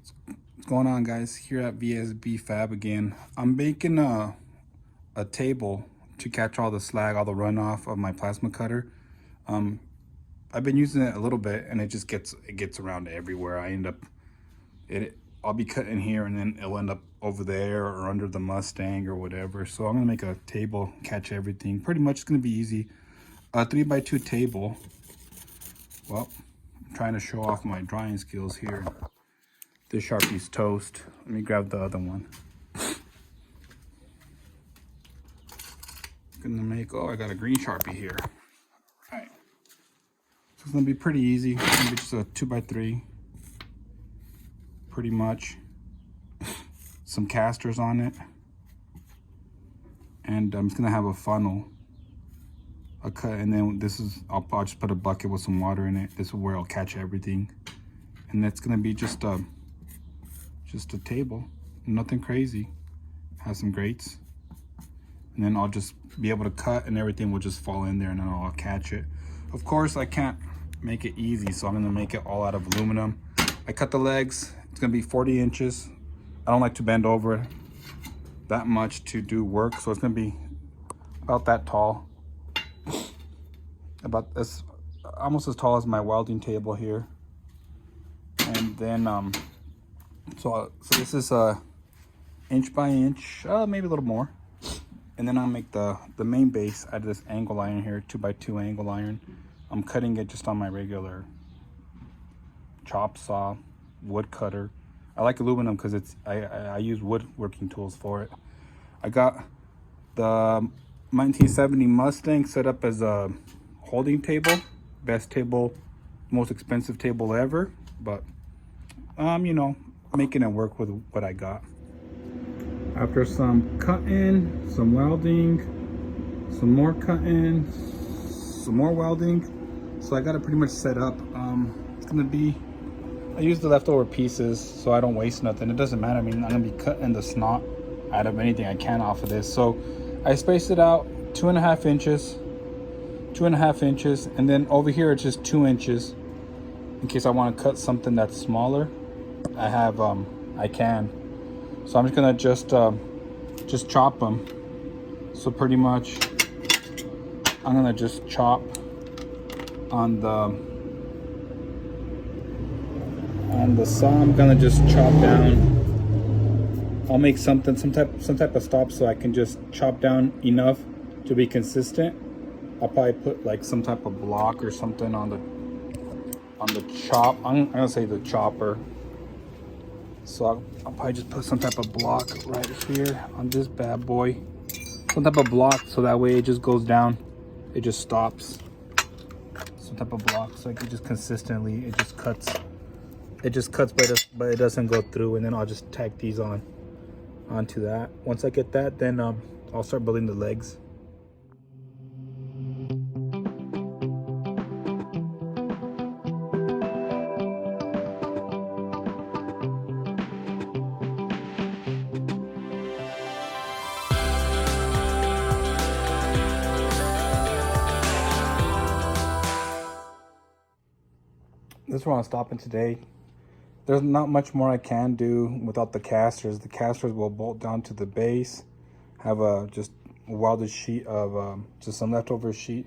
What's going on, guys? Here at VSB Fab again. I'm making a table to catch all the slag, all the runoff of my plasma cutter. I've been using it a little bit and it just gets around everywhere. I'll be cutting here and then it'll end up over there or under the Mustang or whatever. So I'm gonna make a table, catch everything. Pretty much it's gonna be easy. A 3x2 table. Well, I'm trying to show off my drawing skills here. This Sharpie's toast. Let me grab the other one. Gonna make, I got a green Sharpie here. All right. So it's gonna be pretty easy. It's gonna be just a 2x3. Pretty much. Some casters on it. And I'm just gonna have a funnel. A cut, and then I'll just put a bucket with some water in it. This is where I'll catch everything. And that's gonna be just a table, nothing crazy. Has some grates, and then I'll just be able to cut and everything will just fall in there and then I'll catch it. Of course, I can't make it easy, so I'm gonna make it all out of aluminum. I cut the legs. It's gonna be 40 inches. I don't like to bend over that much to do work, so it's gonna be about that tall. About this, almost as tall as my welding table here. And then so this is inch by inch, maybe a little more. And then I'll make the main base out of this angle iron here, 2x2 angle iron. I'm cutting it just on my regular chop saw, wood cutter. I like aluminum because I use woodworking tools for it. I got the 1970 Mustang set up as a holding table. Best table, most expensive table ever, but you know, making it work with what I got. After some cutting, some welding, some more cutting, some more welding, so I got it pretty much set up. It's gonna be, I use the leftover pieces so I don't waste nothing. It doesn't matter. I mean, I'm gonna be cutting the snot out of anything I can off of this. So I spaced it out 2.5 inches, 2.5 inches, and then over here it's just 2 inches in case I want to cut something that's smaller. I can. So I'm just gonna just chop them. So pretty much I'm gonna just chop on the saw. I'm gonna just chop down. I'll make some type of stop so I can just chop down enough to be consistent. I'll probably put like some type of block or something on the chop. I'm gonna say the chopper. So I'll probably just put some type of block right here on this bad boy. Some type of block so that way it just goes down. It just stops. Some type of block so I can just consistently, it just cuts but it doesn't go through, and then I'll just tack these onto that. Once I get that, then I'll start building the legs. This is where I'm stopping today. There's not much more I can do without the casters. The casters will bolt down to the base. Have a just welded sheet of just some leftover sheet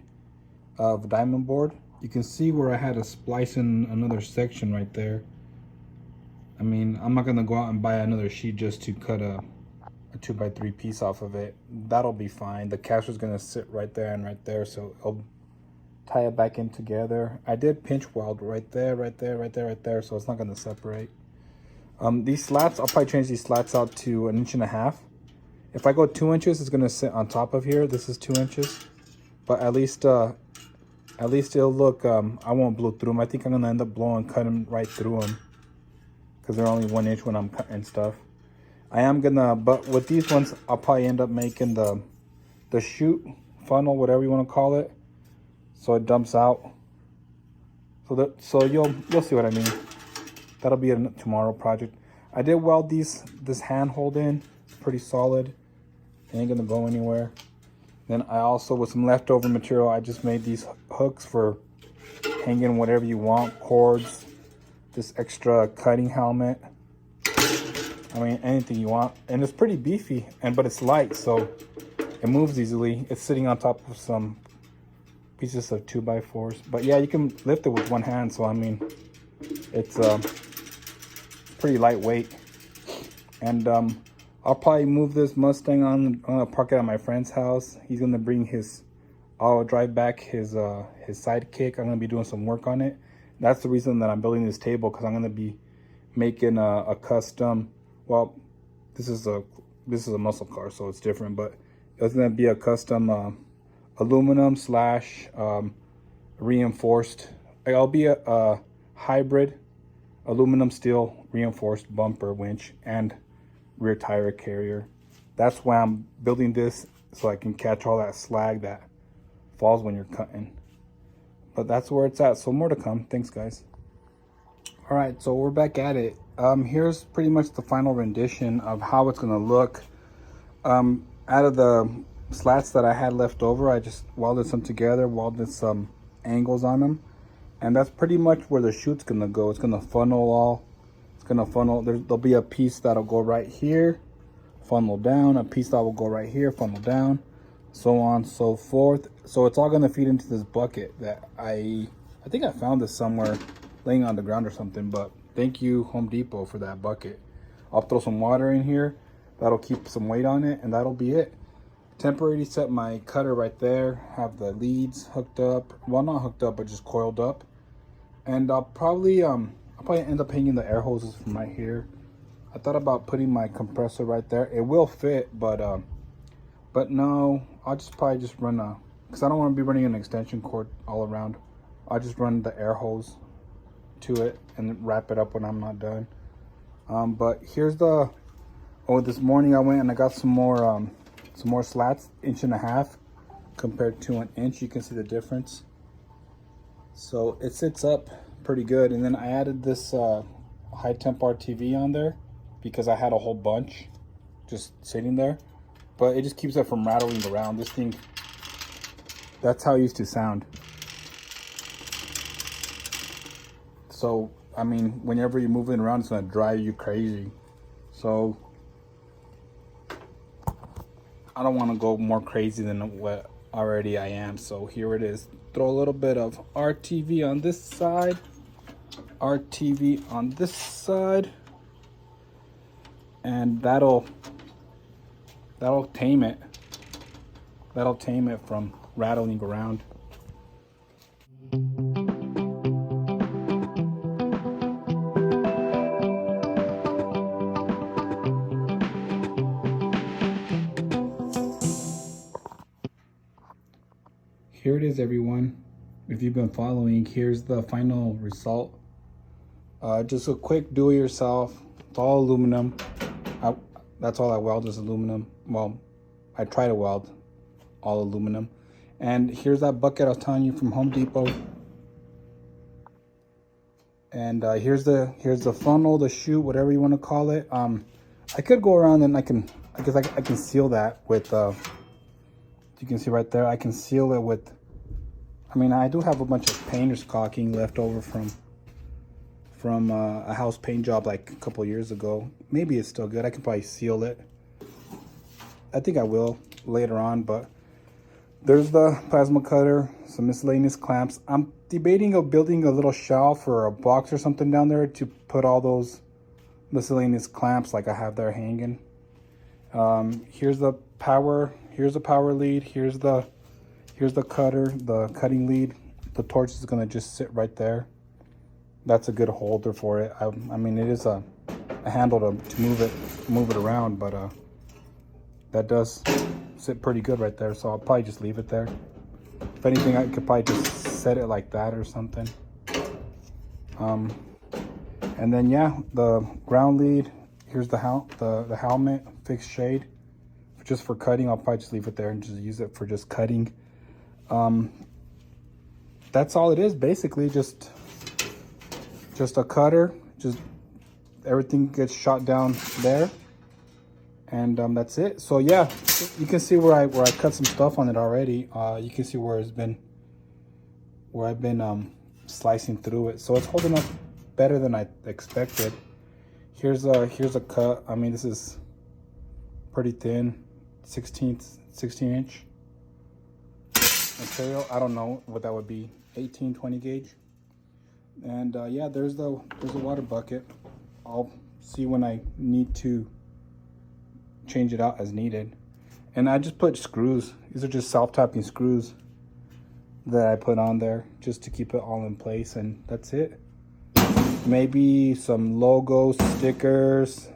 of diamond board. You can see where I had to splice in another section right there. I mean, I'm not gonna go out and buy another sheet just to cut a 2x3 piece off of it. That'll be fine. The caster's gonna sit right there and right there, so I'll tie it back in together. I did pinch weld right there, so it's not gonna separate. These slats, I'll probably change these slats out to 1.5 inches. If I go 2 inches, it's gonna sit on top of here. This is 2 inches, but at least it'll look, I won't blow through them. I think I'm gonna end up cutting right through them because they're only 1 inch when I'm cutting stuff. But with these ones, I'll probably end up making the chute funnel, whatever you want to call it, so it dumps out. So you'll see what I mean. That'll be a tomorrow project. I did weld this handhold in. It's pretty solid. It ain't gonna go anywhere. Then I also, with some leftover material, I just made these hooks for hanging whatever you want, cords, this extra cutting helmet. I mean, anything you want. And it's pretty beefy, but it's light, so it moves easily. It's sitting on top of some pieces of 2x4s. But yeah, you can lift it with one hand, so I mean, it's pretty lightweight. And I'll probably move this Mustang on. I'm gonna park it at my friend's house. He's gonna bring his, I'll drive back his sidekick. I'm gonna be doing some work on it. That's the reason that I'm building this table, because I'm gonna be making a custom, well, this is a muscle car, so it's different, but it's gonna be a custom aluminum slash reinforced. I'll be a hybrid aluminum steel reinforced bumper winch and rear tire carrier. That's why I'm building this, so I can catch all that slag that falls when you're cutting. But that's where it's at, so more to come. Thanks, guys. All right, so we're back at it. Here's pretty much the final rendition of how it's gonna look. Out of the slats that I had left over, I just welded some together, welded some angles on them, and that's pretty much where the chute's gonna go. It's gonna funnel all. It's gonna funnel. There'll be a piece that'll go right here, funnel down. A piece that will go right here, funnel down, so on, so forth. So it's all gonna feed into this bucket that I think I found this somewhere laying on the ground or something, but thank you, Home Depot, for that bucket. I'll throw some water in here. That'll keep some weight on it, and that'll be it. Temporarily set my cutter right there. Have the leads hooked up. Well, not hooked up, but just coiled up. And I'll probably end up hanging the air hoses from right here. I thought about putting my compressor right there. It will fit, but no, I'll probably just run because I don't want to be running an extension cord all around. I'll just run the air hose to it and wrap it up when I'm not done. But here's this morning I went and I got some more slats, 1.5 inches compared to 1 inch. You can see the difference. So it sits up pretty good. And then I added this high temp RTV on there because I had a whole bunch just sitting there, but it just keeps it from rattling around. This thing, that's how it used to sound. So, I mean, whenever you're moving around, it's gonna drive you crazy. So, I don't wanna go more crazy than what already I am. So here it is. Throw a little bit of RTV on this side, RTV on this side, and that'll tame it. That'll tame it from rattling around. Here it is, everyone. If you've been following, here's the final result. Just a quick do-it-yourself. It's all aluminum. That's all I weld is aluminum. Well, I try to weld all aluminum. And here's that bucket I was telling you from Home Depot. And here's the funnel, the chute, whatever you want to call it. I could go around and I can seal that with. You can see right there. I can seal it with. I mean, I do have a bunch of painter's caulking left over from a house paint job like a couple years ago. Maybe it's still good. I can probably seal it. I think I will later on, but there's the plasma cutter, some miscellaneous clamps. I'm debating of building a little shelf or a box or something down there to put all those miscellaneous clamps like I have there hanging. Here's the power. Here's the power lead. Here's the cutter, the cutting lead. The torch is gonna just sit right there. That's a good holder for it. I mean, it is a handle to move it around, but that does sit pretty good right there. So I'll probably just leave it there. If anything, I could probably just set it like that or something. And then yeah, the ground lead. Here's the helmet, fixed shade, just for cutting. I'll probably just leave it there and just use it for just cutting. That's all it is, basically. Just a cutter. Just everything gets shot down there, and that's it. So yeah, you can see where I cut some stuff on it already. You can see where I've been slicing through it. So it's holding up better than I expected. Here's a cut. I mean, this is pretty thin, 16 inch material. I don't know what that would be, 18, 20 gauge. And yeah, there's the water bucket. I'll see when I need to change it out as needed. And I just put screws. These are just self-tapping screws that I put on there just to keep it all in place, and that's it. Maybe some logos, stickers,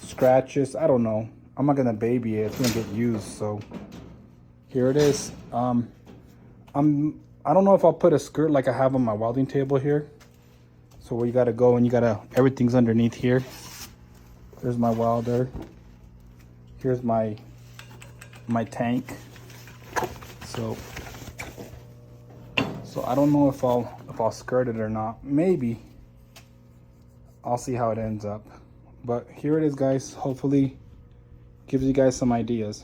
scratches, I don't know. I'm not gonna baby it, it's gonna get used. So here it is. I don't know if I'll put a skirt like I have on my welding table here. So where you gotta go and everything's underneath here. There's my welder. Here's my tank. So I don't know if I'll skirt it or not. Maybe. I'll see how it ends up. But here it is, guys. Hopefully gives you guys some ideas.